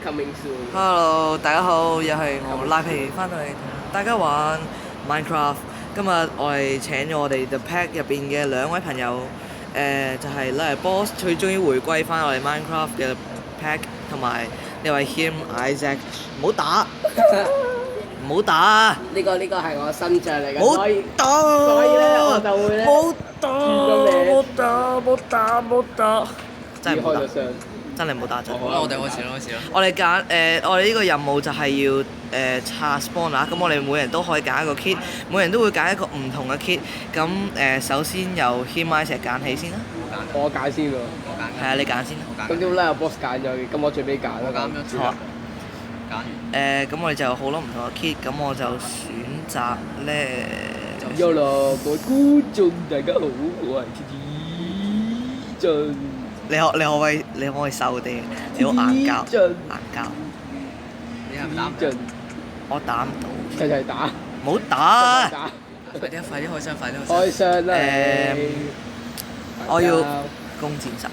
coming soon。 Hello，大家好，又係我拉皮翻到嚟同大家玩 Minecraft。今日我哋請咗我哋 The Pack 入邊嘅兩位朋友，就係 Liar Boss，佢終於回歸翻我哋 Minecraft 嘅 Pack， 同埋呢位 Him Isaac。唔好打，唔好打，呢個係我新將嚟嘅，唔好所以打，所以咧我就會咧唔好打，唔好打，真係唔好打。真係冇打針。好啦，我哋開始啦。我哋揀我哋呢個任務就係要拆 spawn 啦。咁我哋每人都可以揀一個 kit，每人都會揀一個唔同嘅 kit。咁首先由 Him Isaac 揀起先啦。我揀先喎。係啊，你揀先啦。咁點解有 boss 揀咗嘅？咁我最尾揀啦。我揀咗。好啊。揀完。咁我哋就有好多唔同嘅 kit。咁我就選擇咧。Hello，各位觀眾大家好，我係 T 進。你可唔可以瘦啲？你好硬膠，硬膠。你係唔打？我打唔到。齊齊打。唔好打！快啲開箱，開箱啦！我要弓箭手。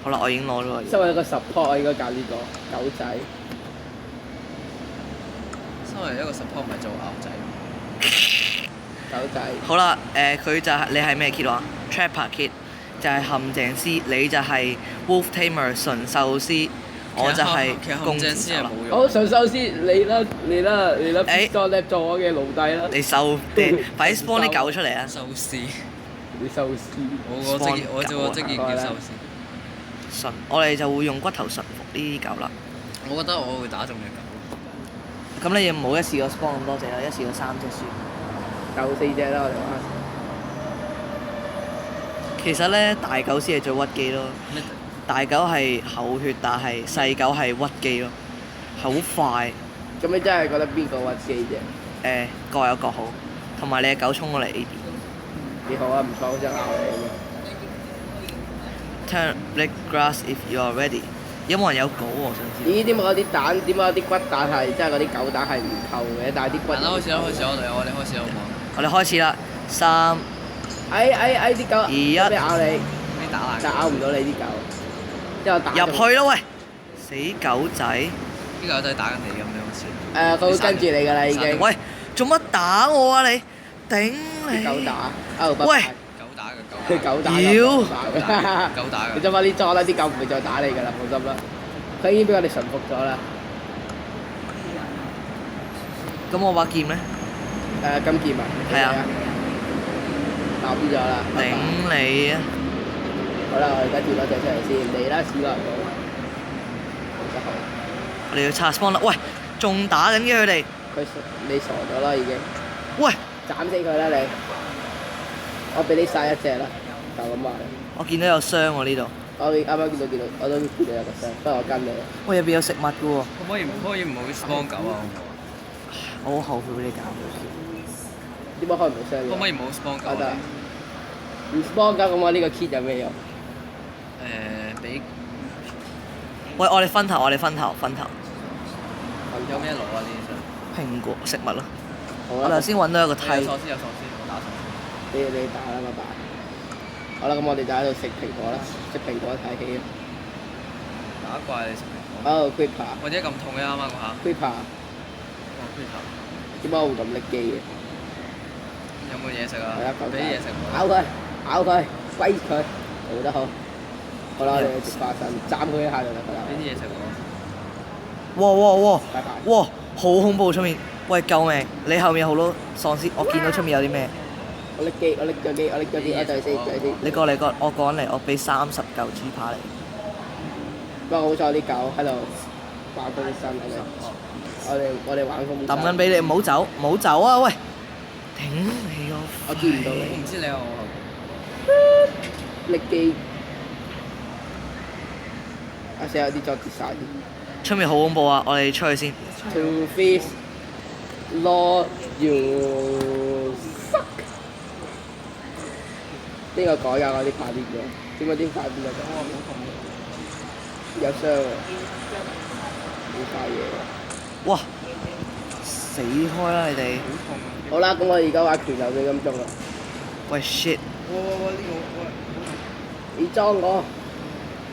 好啦，我已經攞咗啦。身為一個 support，我應該揀呢個狗仔。身為一個 support 咪做牛仔。狗仔。好啦，佢就係你係咩 kit 話 ？Trapper kit 就係陷阱師，你就係 Wolf Tamer 純獸師，我就係弓箭手啦。好，純獸師，你啦 ，Pistol Lab 做我嘅奴隸啦。你收啲，快啲 spawn 啲狗出嚟啊！壽司。你壽司。我做個職業叫壽司。馴，我哋就會用骨頭馴服呢啲狗啦。我覺得我會打中隻狗。咁你唔好一次過 spawn 咁多隻啦，一次過3隻算。夠4隻啦，我哋玩。其實咧，大狗先係最屈機咯。大狗係口血，但係細狗係屈機咯，好快。咁你真係覺得邊個屈機啫？各有各好，同埋你嘅狗衝過嚟 A 邊。幾好啊，唔錯，好想咬你。Turn black grass if you are ready。有冇人有狗我想知？咦？點解有啲蛋？點解有啲骨蛋係即係嗰啲狗蛋係唔扣嘅？但係啲骨。開始啦！我哋開始好唔好？我哋開始啦，3。啲狗。2、1。咩咬你？你打爛。就咬唔到你啲狗。之後打。入去咯喂！死狗仔！啲狗仔打緊你咁樣好似。佢會跟住你㗎啦已經。喂，做乜打我啊你？頂你！狗打。喂！狗打嘅狗。佢狗打。狗打嘅。你執翻啲裝啦，啲狗唔會再打你㗎啦，放心啦。佢已經俾我哋馴服咗啦。咁我把劍咧？金劍啊。係啊。抌咗啦。頂你啊！好啦，我而家跳多隻出嚟先，嚟啦，史萊姆。我哋要拆 spawn 啦！喂，仲打緊嘅佢哋。你傻咗啦已經。喂！斬死佢啦你！我俾你殺一隻啦，就咁話。我見到有箱喎呢度。我啱啱見到，我都見到有個箱，不過我跟你。喂，入邊有食物嘅喎。可唔可以唔好 spawn 狗啊？我好後悔俾你搞。點解開唔到箱嘅？可唔可以唔好 spawn 狗？得。唔 spawn 狗咁我呢個 kit 有咩用？俾。喂，我哋分頭。有咩攞啊？呢啲箱。蘋果食物咯。好啦。我頭先揾到一個梯。有喪屍，我打喪屍。你打啦，拜拜。好啦，咁我哋就喺度食蘋果啦，食蘋果睇戲啦。打怪你食蘋果。哦 ，Creeper。或者咁痛嘅啱啱嗰下。Creeper。哦 Creeper。點解我會咁叻機嘅？有冇嘢食啊？係啊，俾啲嘢食我。咬佢，揮佢，做得好。好啦，我哋食花生，斬佢一下就得㗎啦。俾啲嘢食我。哇！拜拜。哇！好恐怖出面。喂，救命！你後面有好多喪屍，我見到出面有啲咩？我拎咗機，我對先。你過嚟，我趕嚟，我俾30嚿豬扒你。不過好彩啲狗喺度玩風箏係咪？我哋玩風箏。抌緊俾你，唔好走啊！喂，頂你個！我見唔到你。唔知你有我。拎機。啊！成有啲再跌晒啲。出面好恐怖啊！我哋出去先。To fish, Lord you suck。呢個改㗎，我啲快啲嘅。點解啲快啲嘅？有傷喎。呢塊嘢。哇！死開啦你哋！好啦，咁我而家玩拳頭幾金鐘啦。喂 shit！呢個你裝我。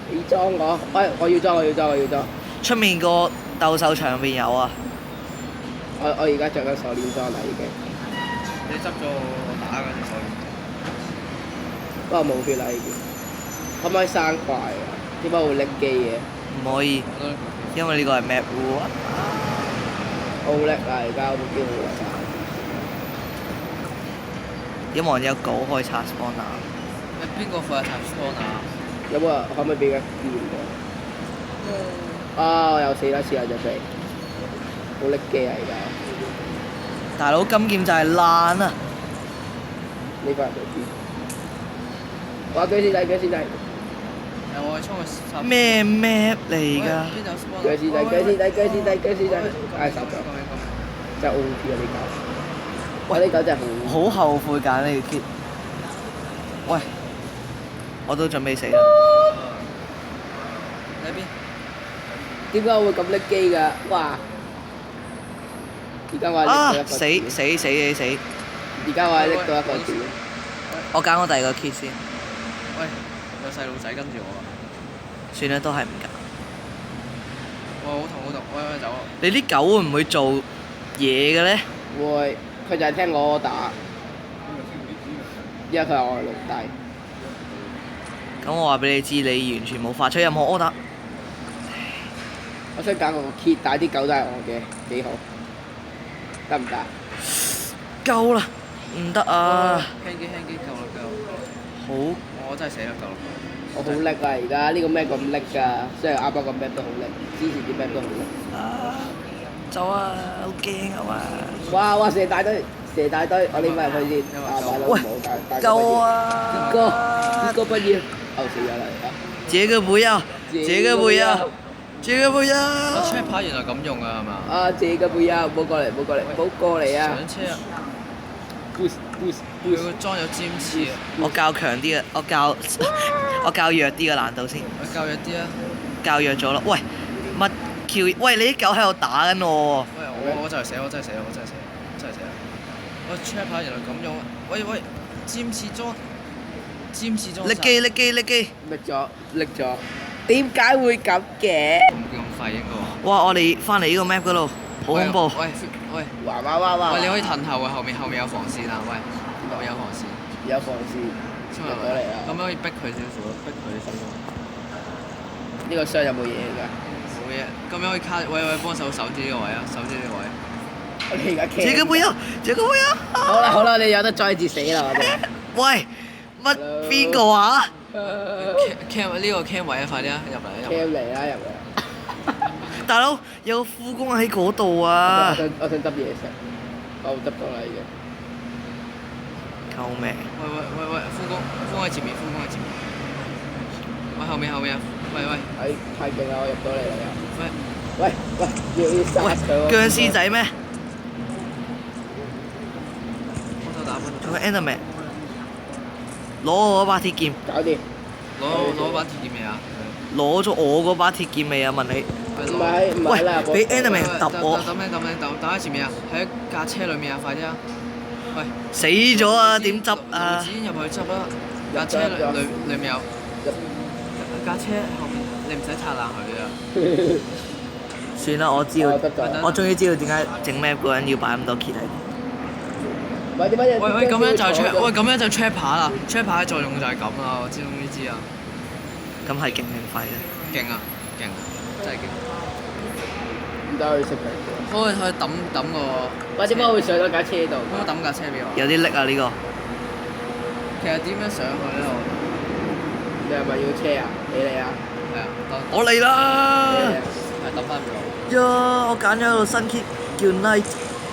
你裝我，喂，我要裝，我要裝，我要裝。出面個鬥獸場入邊有啊。我而家着緊手鏈裝啦已經，你執咗我打嗰隻手鏈。不過冇血啦已經。可唔可以生怪啊？點解會拎機嘅？唔可以，因為呢個係 map rule 啊。好叻啊！而家部機好叻啊！有冇人有狗可以拆 spawn 啊？邊個負責插 spawn 啊？有冇人可唔可以俾佢見我？啊！我又死得次啦隻飛，好叻機啊而家。大佬金劍就係爛啊！呢個人喺邊？哇！僵屍仔，僵屍仔！我去衝去插。咩 map 嚟㗎？邊有 spawn？僵屍仔，僵屍仔，僵屍仔，僵屍仔！唉，殺咗，真係 O P 啊呢狗！喂，呢狗真係好。好後悔揀呢個 kit。喂，我都準備死啦！喺邊？點解我會咁叻機㗎？哇！而家我係拎到一個死點死死死死！而家我係拎到一個點。我揀我第二個 kit 先。喂，有細路仔跟住我啊！算啦，都係唔揀。哇，好痛好痛！喂，走啊！你啲狗會唔會做嘢嘅咧？會，佢就係聽我打，因為佢係我嘅奴隸。咁我話俾你知，你完全冇發出任何 order。我想揀個 kit，但係啲狗都係我嘅，幾好，得唔得？夠啦，唔得啊！輕機夠啦夠。好，我真係死啦夠啦。我好叻啊！而家呢個 map 咁叻㗎，雖然啱啱個 map 都好叻，之前啲 map 都好叻。走啊！好驚啊嘛！哇哇！射大堆，射大堆，我匿埋入去先。啊，大佬喂冇大夠啊！呢個不要，死咗啦而家。這個不要，這個不要，這個不要。我 check 牌原來咁用啊係嘛？啊！這個不要，唔好過嚟，唔好過嚟，唔好過嚟啊！上車啊！佢個裝有尖刺啊！我較強啲嘅，我較弱啲嘅難度先，我較弱啲啊！較弱咗啦。喂，乜橋？喂，你啲狗喺度打緊我喎！喂，我就係死，我真係死，我真係死，真係死！我 check 牌原來咁用啊！喂喂，尖刺裝，尖刺裝。力機力機力機！拎咗，拎咗。點解會咁嘅？唔叫咁快應該。哇！我哋翻嚟呢個 map 嗰度，好恐怖。喂，哇哇哇哇！喂，你可以褪後啊，後面有防線啊，喂，後面有防線。有防線衝入咗嚟啦！咁樣可以逼佢少少，逼佢少少。呢個箱有冇嘢㗎？冇嘢，咁樣可以卡，喂，幫手守住呢個位啊，守住呢個位。我哋而家這個不要，這個不要。好啦好啦，你有得再至死啦我哋。喂，乜邊個啊？ cam 呢個 cam 位啊，快啲啊，入嚟 cam 嚟啦入嚟。大佬有個副工喺嗰度啊！我想執嘢食，我執到啦已經。救命！喂，副工喺前面，副工喺前面。喂，後面啊！喂，太勁啦！我入到嚟啦又。喂，要殺佢喎。僵屍仔咩？幫手打仲有 Enderman，攞我嗰把鐵劍。搞掂。攞把鐵劍未啊？攞咗我嗰把鐵劍未啊？問你。唔係啦，喂，俾 Enderman 揼我。揼喺前面啊！喺架車裡面啊！快啲啊！喂，死咗啊！點執啊？路子入去執啦！架車裡面有。架車後面你唔使拆爛佢啊！算啦，我知道，我終於知道點解整 map 嗰人要擺咁多 key 喺度。喂，點解？喂，咁樣就 check， 喂，咁樣就 check 牌啦！check 牌嘅作用就係咁啦，我終於知啊！咁係勁定廢啊？勁啊！真係勁！唔得，我要識佢。可以抌個。喂，點解會上咗架車度？可唔可以抌架車俾我？有啲叻啊呢個。其實點樣上去咧？你係咪要車啊？俾你啊！係啊，我嚟啦！係抌翻俾我。呀！我揀咗一個新 kit 叫 Night。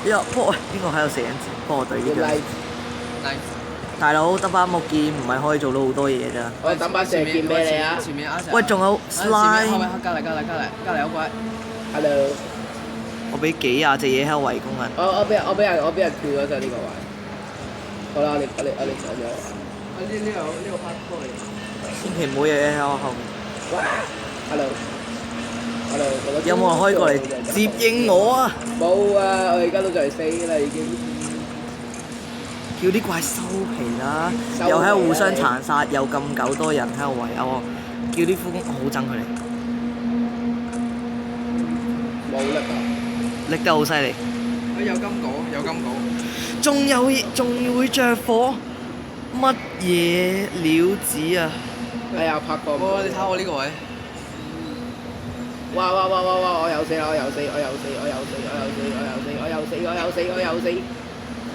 呀！喂，邊個喺度射緊箭？幫我對呢張。大佬得把木劍唔係可以做到好多嘢咋。我抌把射劍俾你啊！前面啊！喂，仲有 slime。後面隔離有個。Hello。我俾幾廿隻嘢喺度圍攻啊！我俾人跳咗就呢個位。好啦，我哋上咗。呢個 part 嚟。千祈唔好有嘢喺我後面。哇 ！Hello。有冇人可以過嚟接應我啊？冇啊！我而家都就嚟死啦已經。叫啲怪收皮啦，收皮又喺度互相啊你殘殺，又咁狗多人喺度圍毆我，叫啲夫工我好憎佢哋，冇力啊！拎得好犀利，有金果，有金果。仲會着火，乜嘢料子啊？哎呀，拍過。哇！你睇我呢個位，哇！我有死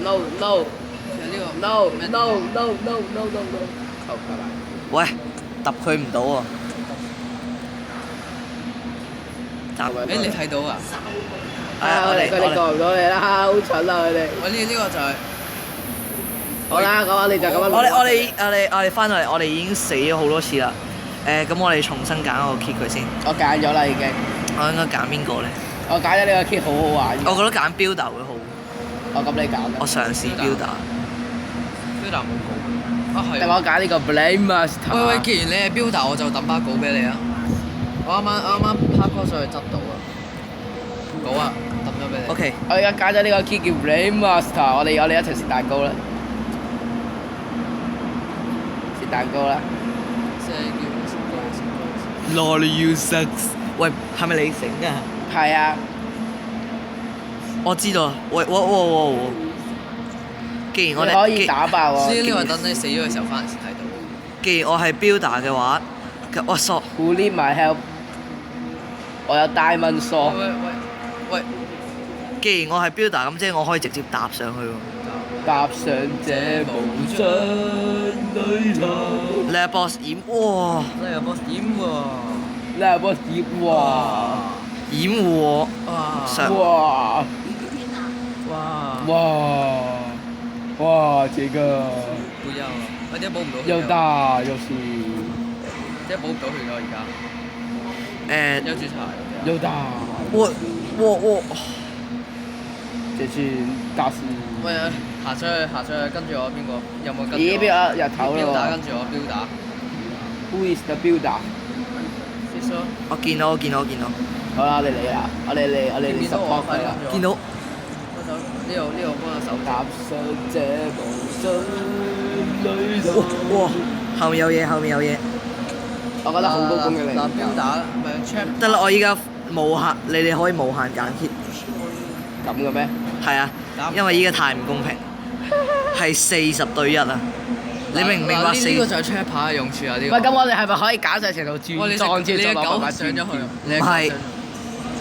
！No！其實呢個 No！好，拜拜。喂，揼佢唔到喎。誒你睇到啊？佢哋過唔到你啦，好蠢啊佢哋。喂呢個就係好啦，咁我哋就咁樣。我哋翻到嚟，我哋已經死咗好多次啦。咁我哋重新揀一個 kit 佢先。我揀咗啦已經。我應該揀邊個咧？我揀咗呢個 kit 好好玩嘅。我覺得揀 builder 會好。咁你揀啦。我嘗試 builder。builder 冇稿。啊係。定我揀呢個 Blame Master。喂，既然你係 builder，我就抌把稿俾你啊！我啱啱 parkour 上去執到啊！稿啊，抌咗俾你。OK。我而家揀咗呢個 kit 叫 Blame Master，我哋一齊食蛋糕啦！食蛋糕啦！即係叫Lord you sucks。喂，係咪你醒啊？係啊。我知道啦。喂！既然我哋你可以打爆我。所以呢個等你死咗嘅時候翻嚟先睇到。既然我係 builder 嘅話，我索。Who need my help？我有 Diamond Sword。喂！既然我係 builder，咁即係我可以直接搭上去喎。踏上這無盡旅途。你係 boss 掩，哇！你係 boss 掩喎。你係 boss 葉哇！掩護我。哇！上。哇！哇！哇！這個不要啊！我點解補唔到血？又大又細，點解補唔到血㗎而家？有註冊。又大。我。這次大師。喂，行出去，跟住我邊個？有冇跟住我？咦？邊個日頭啦標打跟住我標打。Who is the builder？我見到。好啦，我哋嚟啦！我哋嚟 support 佢啦！見到。呢度幫下手。踏上這無盡旅途。哇！後面有嘢。我覺得好高攻擊力。嗱，標打咪 check。得啦，我依家無限，你哋可以無限揀 kit。咁嘅咩？係啊，因為依家太唔公平，係40對1啊！你明唔明白？呢個就係 check 牌嘅用處啊！呢個。喂，咁我哋係咪可以揀晒成套轉裝之後再攞埋上咗去？唔係，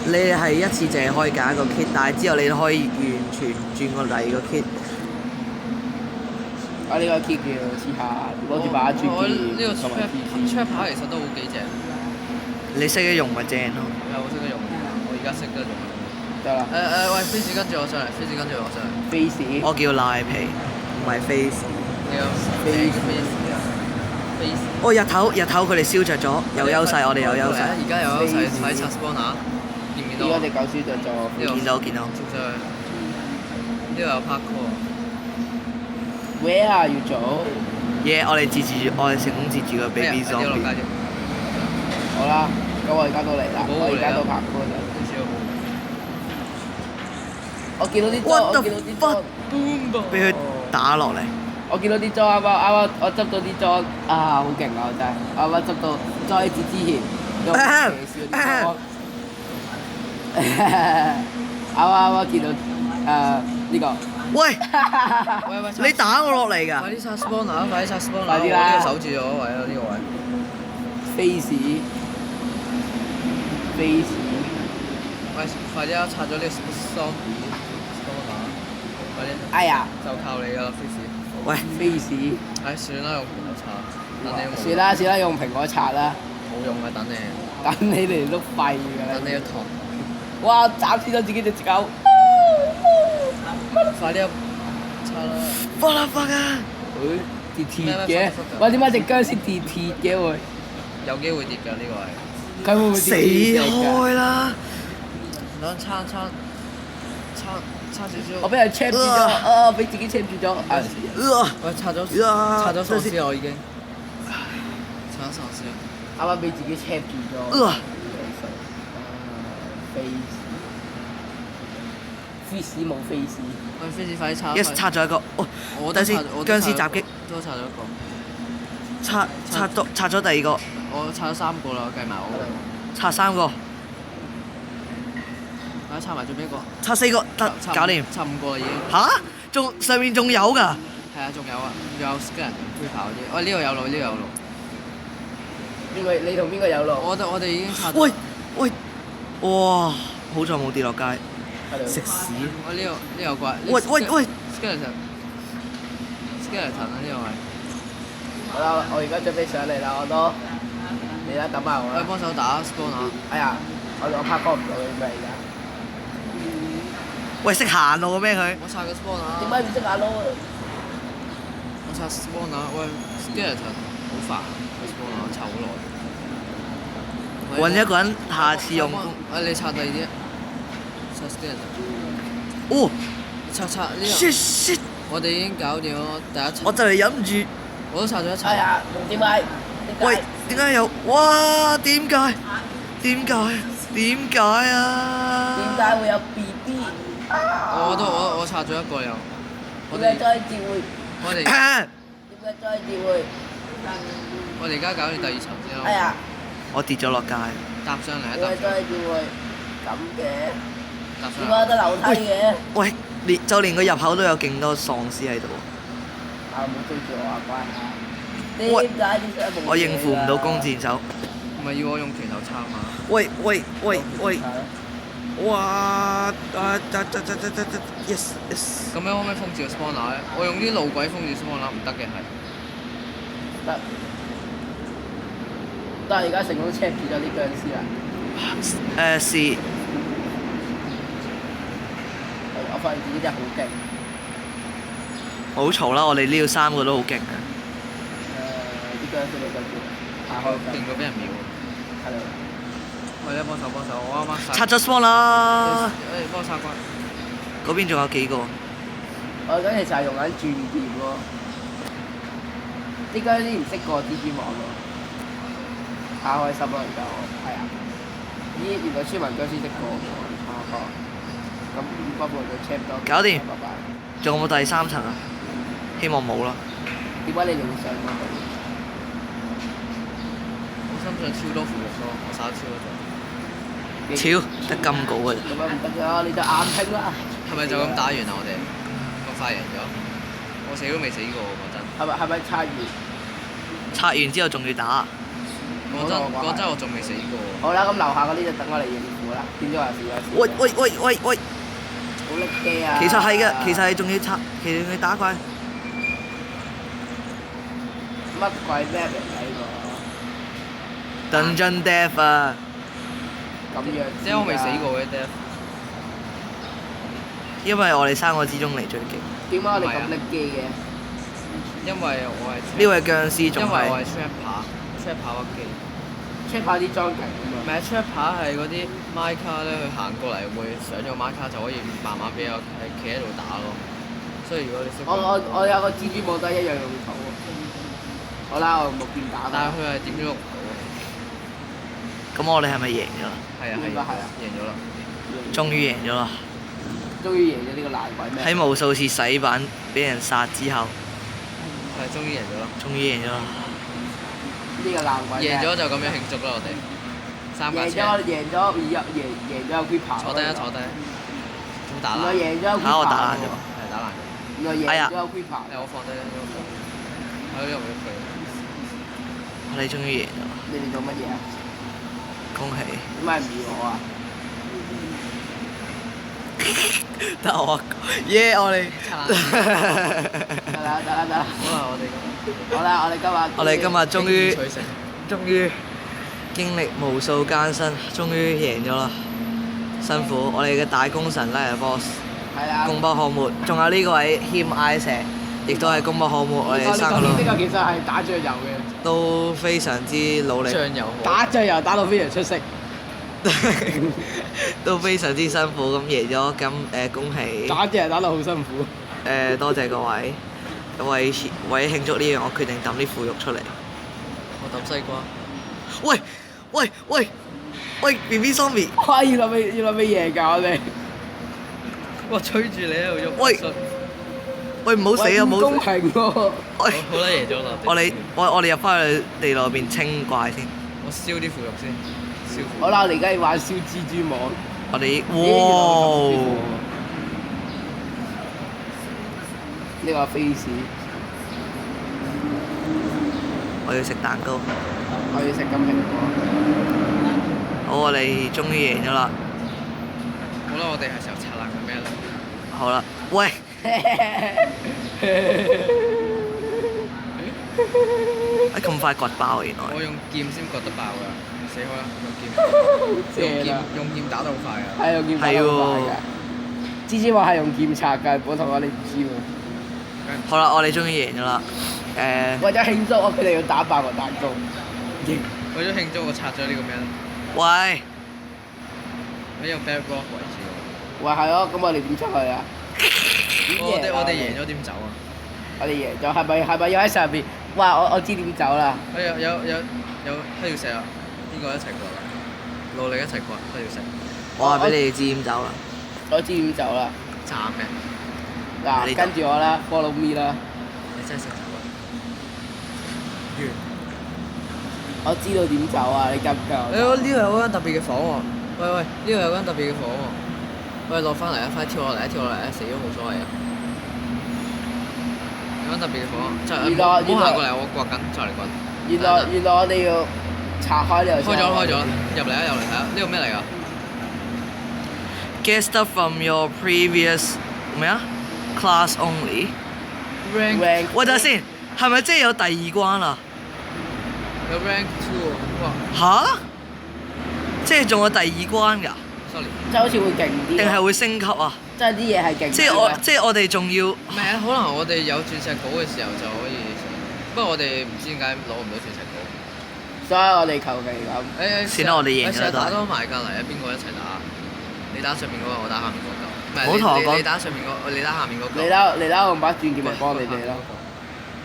你係一次淨係可以揀一個 kit，但係之後你可以完全轉過第二個 kit。我呢個 kit 叫試下攞住把轉劍呢個同埋 check 牌其實都好幾正。你識得用咪正咯？係我識得用，我而家識得用。得啦。喂，飛士跟住我上嚟，飛士跟住我上嚟。face。我叫賴皮，唔係 face。你有 face 啊？face。哦，日頭佢哋燒着咗，有優勢，我哋有優勢。而家有優勢，睇拆 spawner，見唔見到？而家隻狗燒着咗。見到。接上去。呢度有 parkour。Where are you 做？我哋成功截住個 baby zombie。好啦，咁我而家到嚟啦，我而家到拍拖啦。我見到啲裝，俾佢打落嚟。我見到啲裝啱啱我執到啲裝啊，好勁啊！我真係啱啱執到災字之前用騎士啲裝。啱見到呢個。喂，你打我落嚟㗎？快啲拆 spawner！快啲拆 spawner！快啲啦！呢個守住咗位啊！呢個位。face。喂，快啲啊！拆咗呢個 zombie spawner！快啲！哎呀！就靠你㗎啦 face。喂 face。唉，算啦，用蘋果拆。等你。算啦，用蘋果拆啦。冇用啊！等你。等你哋碌廢㗎啦。等你一堂。哇！斬死咗自己隻狗。快啲拆啦！發啦發啊！跌鐵嘅，喂點解隻僵屍跌鐵嘅會？有機會跌㗎呢個係。佢會唔會死開啦！等撐少少。我俾人 check 住咗，俾自己 check 住咗。喂，拆咗喪屍我已經。拆咗喪屍。啱啱俾自己 check 住咗。face 冇 face。喂，飛士快啲拆。 Yes 拆咗一個，哦，等陣先，我僵屍襲擊，都拆咗一個。拆咗第二個，我拆咗3個啦，計埋我。拆3個，啊，拆埋最尾一個。拆4個，得搞掂。拆5個啦已經。吓？仲上面仲有㗎？係啊，仲有啊，仲有 scan 推跑嗰啲。喂，呢度有路，呢度有路。邊個？你同邊個有路？我哋已經拆咗。喂喂，哇！好彩冇跌落街，係食屎！我呢度有怪。喂喂！skeleton 啊，呢度係。好啦，我而家準備上嚟啦，我都。你啦，等埋我啦。幫手打 spawn 啊！哎呀，我拍過唔到你咩而家？喂，識行路嘅咩佢？我拆個 spawn 啊！點解唔識行路啊？我拆 spawn 啊！喂 skeleton 好煩，個 spawn 啊拆好耐。揾一個人下次用功。你拆第二啲。拆 skeleton。哦！拆呢度。shit！我哋已經搞掂咗第一層。我就嚟忍唔住。我都拆咗一層。哎呀，點解？喂，點解有？哇！點解？點解啊？點解會有 BB？我拆咗一個又。點解再接會？我哋。點解再接會？我哋而家搞掂第2層先咯。哎呀！我跌咗落街。搭上嚟一搭。點解再接會？咁嘅？搭上嚟。點解得樓梯嘅？喂，連個入口都有勁多喪屍喺度。啊！冇追住我啊，乖下。點解我應付唔到弓箭手。唔係要我用拳頭插嘛？喂！哇！yes。咁樣可唔可以封住個 spawner 咧？我用啲路軌封住 spawner 唔得嘅係。得。但係而家成功 check 住咗啲僵屍啦。是。我發現自己真係好勁。好嘈啦！我哋呢度3個都好勁嘅。啲僵屍你跟住打開就。勁過俾人秒。係咯。喂，幫手，我啱啱拆咗 spawn 啦！幫我殺關。嗰邊仲有幾個？我而家其實係用緊轉劍喎。啲僵屍唔識過蜘蛛網喎。太開心啦！而家我係啊。咦，原來村民僵屍識過喎。咁不過就 check 多。搞掂。拜拜。仲有冇第3層啊？希望冇啦。點解你仲上過去？我身上超多符肉咯，我殺超多。超得金稿嘅咋。咁樣唔得㗎，你就硬拼啦。係咪就咁打完啊？我哋咁快贏咗？我死都未死過喎，講真。係咪拆完？拆完之後仲要打。講真，我仲未死過。好啦，咁樓下嗰啲就等我嚟應付啦。變咗話事喂！好叻機啊！其實係嘅，其實係仲要拆，其實仲要打怪。乜鬼 map 嚟㗎呢個 Dungeon Death 啊！咁樣。即係我未死過嘅 Death。因為我哋3個之中嚟最勁。點解我哋咁叻機嘅？因為我係。呢位僵屍仲係。因為我係 trapper 屈機。check 下啲裝備啊嘛。唔係 trapper 係嗰啲 minecart 咧，佢行過嚟會上咗 minecart 就可以慢慢俾我企喺度打咯。所以如果你識。我有個蜘蛛網都一樣用途喎。好啦，我冇變打。但係佢係點都喐唔到。咁我哋係咪贏咗啦？係啊，贏咗啦。終於贏咗啦！終於贏咗呢個爛鬼咩？喺無數次洗版俾人殺之後，係終於贏咗啦！終於贏咗啦！呢個爛鬼。贏咗就咁樣慶祝啦！我哋3架車。贏咗有 Creeper。坐低啊！坐低。點打爛？贏咗有 Creeper。我打爛咗。係打爛咗。原來贏咗有 Creeper。我放低啦，喺度喐佢。我哋終於贏咗啦！你哋做乜嘢啊？恭喜！點解唔要我啊？得我耶！我哋得啦。好啦，我哋今日終於經歷無數艱辛，終於贏咗啦！辛苦我哋嘅大功臣拉人 boss， 功不可沒。仲有呢個位謙艾蛇，亦都係功不可沒。我哋3個呢個其實係打醬油嘅，都非常之努力。打醬油打到非常出色。都非常之辛苦咁贏咗，咁恭喜！打醬油打到好辛苦。多謝各位，為慶祝呢樣，我決定抌啲腐肉出嚟。我抌西瓜。喂 BB Zombie！哇！原來未贏㗎我哋。哇！吹住你喺度喐。喂喂，唔好死啊！唔好唔公平喎！喂，好啦，贏咗啦。我哋入翻去地內邊清怪先。我燒啲腐肉先，燒腐肉。好啦，我哋而家要玩燒蜘蛛網。我哋哇！哇！呢個 face，我要食蛋糕。我要食金蘋果。好，我哋終於贏咗啦！好啦，我哋係時候拆爛佢咩啦？好啦，喂！咁快掘爆原來。我用劍先割得爆㗎，死開啦！用劍打得好快啊！係用劍打得好快㗎。蜘蛛網係用劍拆㗎，本同我哋唔知喎。好啦，我哋終於贏咗啦！為咗慶祝，我決定要打爆個蛋糕。為咗慶祝，我拆咗呢個咩咧？喂！我用 back block 圍住我。話係咯，咁我哋點出去啊？我哋贏咗點走啊？我哋贏咗，係咪要喺上邊？哇！我知點走啦。有黑曜石啊！邊個一齊過嚟？努力一齊過黑曜石。我話俾你哋知點走啦。我知點走啦。慘嘅。嗱，跟住我啦，follow me 啦。你真係識走啊！我知道點走啊！你夠唔夠？呢度有間特別嘅房喎。喂，呢度有間特別嘅房喎。喂，落翻嚟啊！快跳落嚟啊！跳落嚟啊！死都冇所謂啊！有間特別嘅房，就唔好行過嚟，我掘緊，再嚟掘。原來我哋要拆開呢度。開咗，入嚟啊！入嚟睇下，呢個咩嚟㗎 Get stuff from your previous 咩啊 class only。？Rank 喂，等下先，係咪即係有第二關啊？有 rank 2喎，哇！吓？即係仲有第二關㗎？ sorry，即係好似會勁啲。定係會升級啊？即係啲嘢係勁。即係我哋仲要。唔係啊，可能我哋有鑽石稿嘅時候就可以，不過我哋唔知點解攞唔到鑽石稿。所以我哋求其咁。算啦，我哋贏咗打多埋隔離啊！邊個一齊打？你打上面嗰個，我打下面嗰個。唔係，唔好同我講你打上面嗰個，你打下面嗰個。你打用把鑽劍嚟幫你哋咯。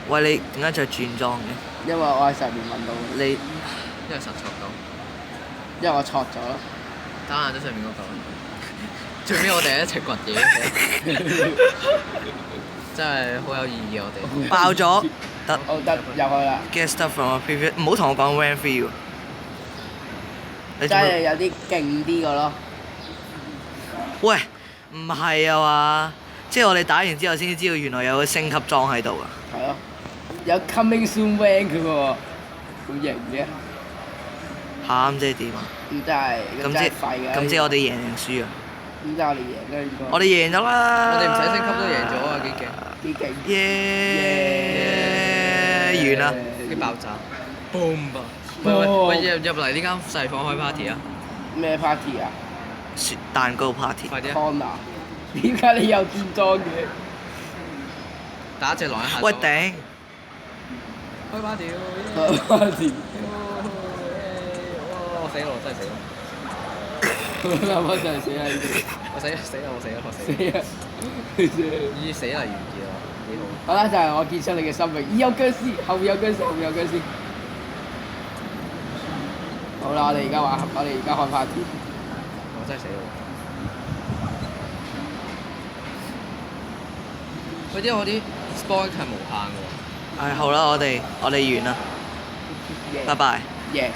喂，你點解着轉裝嘅？因為我喺上面揾到你，因為實錯到，因為我錯咗咯。打爛咗上面嗰個。最尾我哋一齊掘嘢，真係好有意義我哋。爆咗，得。好得入去啦。 Get stuff from a previous，唔好同我講 rank 3喎。即係有啲勁啲個咯。喂，唔係啊嘛，即係我哋打完之後先知道原來有個升級裝喺度啊。係咯，有 coming soon rank 嘅喎，好型嘅。嚇咁即係點啊？咁真係，咁真係廢嘅。咁即係我哋贏定輸啊？咁即係我哋贏啦應該。我哋贏咗啦！我哋唔使升級都贏咗啊！幾勁！幾勁！耶！完啦！啲爆炸，boom 吧！喂，入嚟呢間細房開 party 啊！咩 party 啊？雪蛋糕 party。快啲啊！ Connor，點解你有變裝嘅？打隻狼一下。喂頂！開 party 開 party。我死咯！真係死咯！我真係死啦！我死啦！死啊！以死嚟完結啊！幾好。好啦，就係我見出你嘅生命，有僵屍，後面有僵屍，後面有僵屍。好啦，我哋而家開 party。我真係死咯！嗰啲我啲 spawn 係無限嘅喎。好啦，我哋完啦，拜拜。贏。